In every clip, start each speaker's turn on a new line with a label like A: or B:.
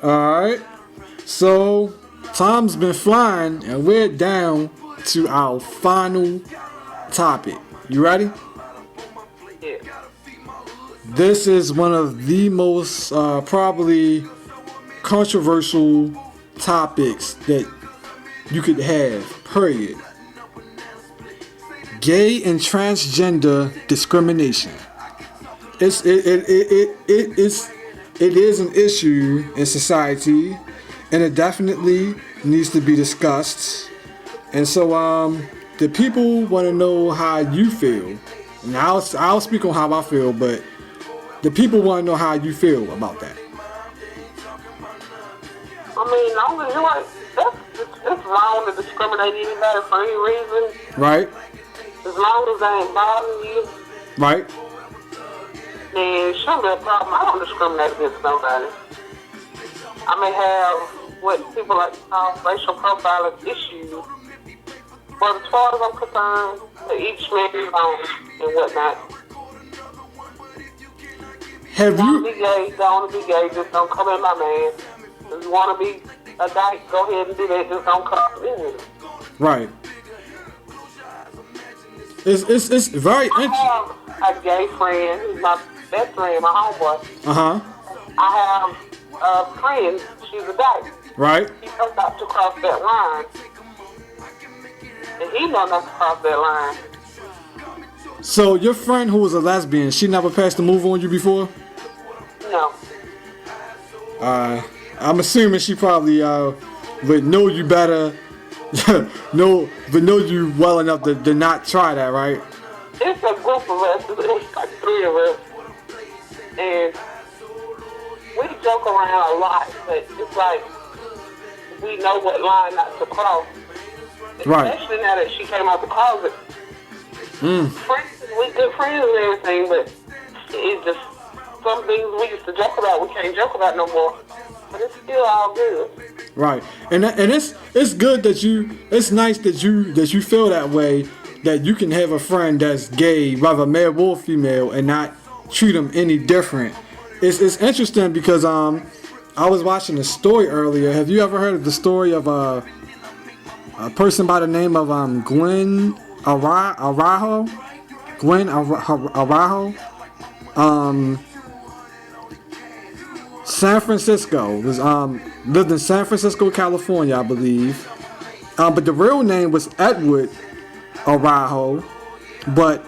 A: Alright. So, time's been flying, and we're down to our final topic. You ready?
B: Yeah.
A: This is one of the most probably controversial topics that you could have, period. Gay and transgender discrimination. It is an issue in society, and it definitely needs to be discussed. And so, the people want to know how you feel. And I'll speak on how I feel, but the people want to know how you feel about that.
B: I mean, long as you ain't, it's wrong to discriminate anybody for any reason.
A: Right?
B: As long as they ain't bothering you,
A: Right?
B: then it shouldn't be a problem. I don't discriminate against nobody. I may have what people like to call racial profiling issues, but as far as I'm concerned, each man is own and whatnot.
A: Have
B: Want to
A: you?
B: be gay, don't want to be gay, just don't come in my man. If you want to be a dyke, go ahead and do that, just don't come in with it.
A: Right. It's very
B: I
A: interesting.
B: have a gay friend, he's my best friend, my homeboy.
A: Uh-huh.
B: I have a friend, she's a dyke.
A: Right.
B: He knows not to cross that line. And he knows not to cross that line.
A: So your friend who was a lesbian, she never passed the move on you before?
B: No.
A: I'm assuming she probably would know you better, know you well enough to not try that, right?
B: It's a group of us, it's like 3 of us. And we joke around a lot, but it's like we know what line not to cross.
A: Right.
B: Especially now that she came out the closet. Friends, we good friends and everything, but it's just some things we used to joke about, we can't joke about no more. But it's still all good.
A: Right. And it's good that it's nice that you feel that way, that you can have a friend that's gay, whether male or female, and not treat them any different. It's interesting because I was watching a story earlier. Have you ever heard of the story of a person by the name of Gwen Araujo? Gwen Araujo? San Francisco, was lived in San Francisco, California, I believe. But the real name was Edward Araujo. But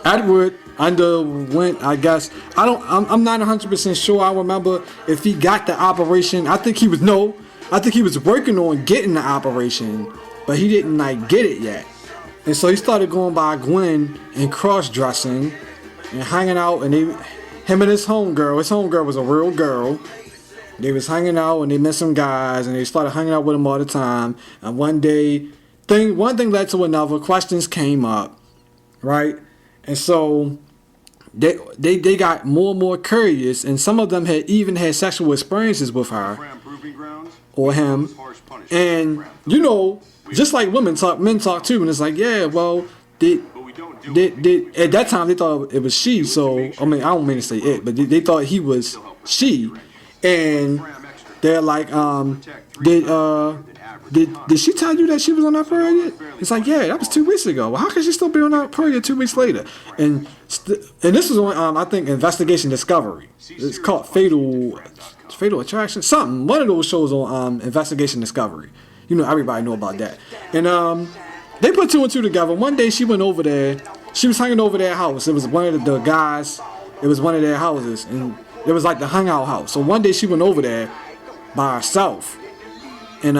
A: Edward underwent, I guess, I'm not 100% sure. I remember if he got the operation. I think he was working on getting the operation, but he didn't get it yet. And so he started going by Gwen and cross-dressing and hanging out, and him and his homegirl was a real girl. They was hanging out and they met some guys and they started hanging out with him all the time. And one day, one thing led to another. Questions came up, right? And so they got more and more curious, and some of them had even had sexual experiences with her or him. And just like women talk, men talk too. And it's like, yeah, well, at that time they thought it was she. So I mean, I don't mean to say it, but they thought he was she. And they're like, did she tell you that she was on her period? It's like, yeah, that was 2 weeks ago. Well, how can she still be on her period 2 weeks later? And this was on I think Investigation Discovery. It's called Fatal Attraction, something. One of those shows on Investigation Discovery. Everybody know about that. And they put 2 and 2 together. One day she went over there. She was hanging over their house. It was one of the guys. It was one of their houses, and it was like the hangout house. So one day she went over there by herself, and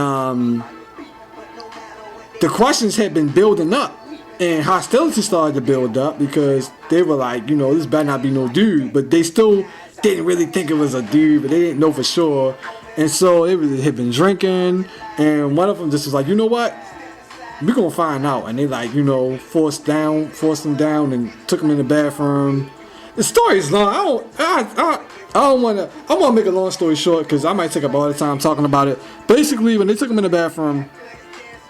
A: the questions had been building up, and hostility started to build up because they were like, this better not be no dude, but they still didn't really think it was a dude, but they didn't know for sure. And so they had been drinking, and one of them just was like, you know what? We're gonna find out. And they forced him down and took him in the bathroom. The story's long. I want to make a long story short because I might take up all the time talking about it. Basically, when they took him in the bathroom,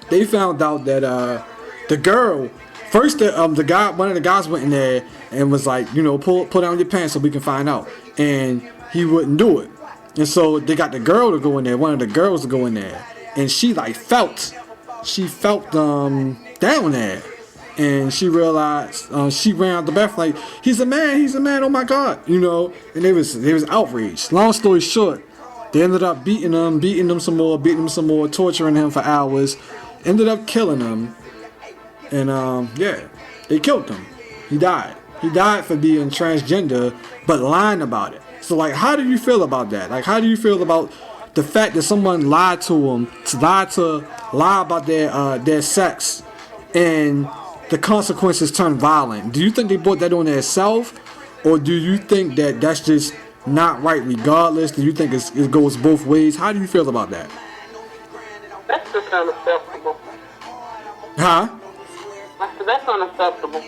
A: they found out that the girl First, one of the guys went in there and was like, pull down your pants so we can find out, and he wouldn't do it. And so they got the girl to go in there, one of the girls to go in there, and she felt down there, and she realized, she ran out the bathroom like, he's a man, oh my God, and they was outraged. Long story short, they ended up beating him some more, torturing him for hours, ended up killing him, and they killed him. He died for being transgender, but lying about it. So, how do you feel about that? How do you feel about the fact that someone lied to him, lie about their sex, and the consequences turn violent? Do you think they brought that on themselves, or do you think that that's just not right regardless? Do you think it goes both ways? How do you feel about that?
B: That's just unacceptable.
A: Huh?
B: That's unacceptable.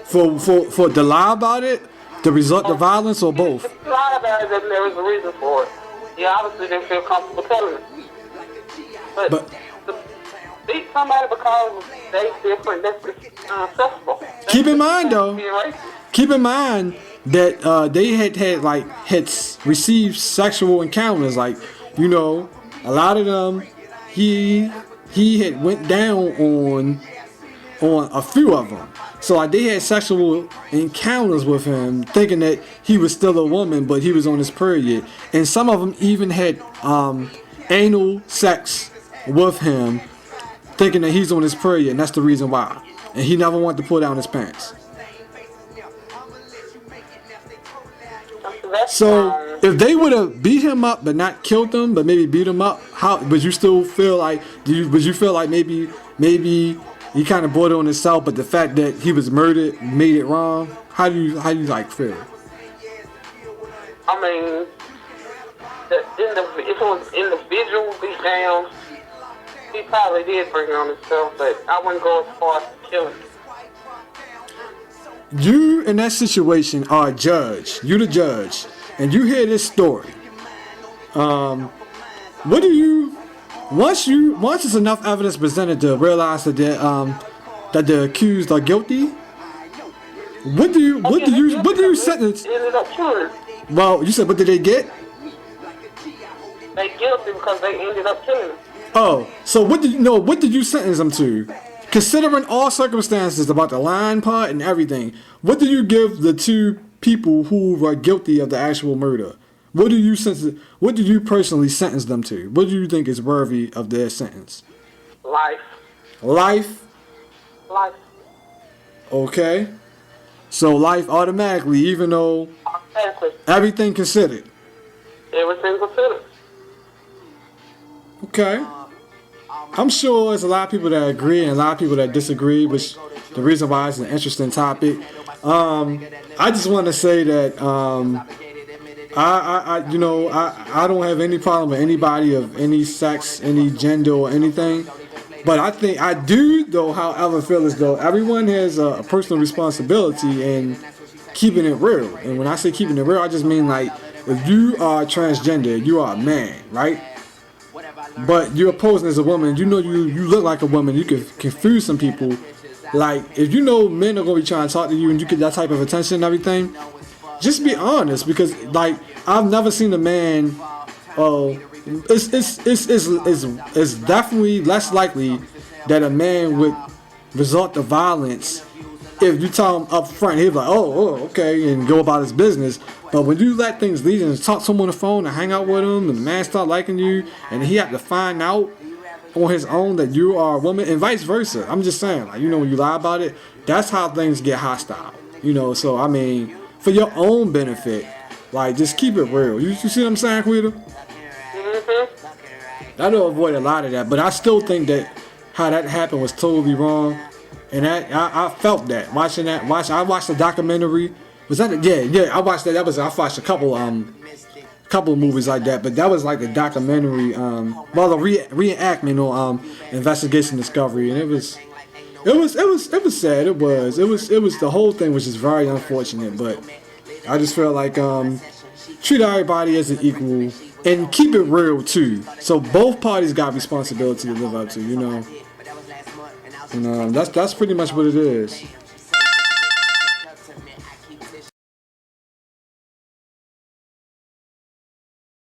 A: For the lie about it? The result of violence, or both?
B: If you lie about it, then there was a reason for it. You obviously didn't feel comfortable telling it. But to beat somebody because they different, that's just unacceptable.
A: Keep in mind that they had received sexual encounters. A lot of them, he had went down on a few of them. So they had sexual encounters with him, thinking that he was still a woman, but he was on his period. And some of them even had anal sex with him, thinking that he's on his period, and that's the reason why. And he never wanted to pull down his pants. So if they would have beat him up but not killed him, but maybe beat him up, how would you still feel like? Would you feel like maybe he kind of brought it on himself, but the fact that he was murdered made it wrong? How do you feel?
B: I mean, if it was individual beatdowns, he probably did bring it on himself, but I wouldn't go as far as to kill him.
A: You in that situation are a judge. You the judge, and you hear this story. What do you? Once there's enough evidence presented to realize that the accused are guilty, what do you sentence?
B: Ended up killing him.
A: Well, you said, what did they get?
B: They guilty because they ended up killing him.
A: Oh, so what did you sentence them to? Considering all circumstances about the lying part and everything, what do you give the two people who were guilty of the actual murder? What do you personally sentence them to? What do you think is worthy of their sentence?
B: Life.
A: Life?
B: Life.
A: Okay. So life automatically, even though everything considered.
B: Everything considered.
A: Okay. I'm sure there's a lot of people that agree and a lot of people that disagree, which the reason why it's an interesting topic. I just want to say that I don't have any problem with anybody of any sex, any gender, or anything. But I do, though, however, feel as though everyone has a personal responsibility in keeping it real. And when I say keeping it real, I just mean if you are transgender, you are a man, right? But you're posing as a woman, you look like a woman, you can confuse some people. If men are going to be trying to talk to you and you get that type of attention and everything, just be honest, because I've never seen a man. It's definitely less likely that a man would resort to violence if you tell him up front. He's like, oh, okay, and go about his business. But when you let things lead and talk to him on the phone and hang out with him, and the man start liking you, and he have to find out on his own that you are a woman, and vice versa. I'm just saying, when you lie about it, that's how things get hostile. So I mean, for your own benefit, just keep it real. You see what I'm saying, Quita?
B: Mm-hmm.
A: I know avoid a lot of that, but I still think that how that happened was totally wrong, and I felt that watching that. I watched the documentary. Was that I watched that. I watched a couple of movies like that, but that was like the documentary. The reenactment on Investigation Discovery, and it was sad. It was the whole thing was just very unfortunate, but I just feel like treat everybody as an equal and keep it real too. So both parties got responsibility to live up to, And that's pretty much what it is.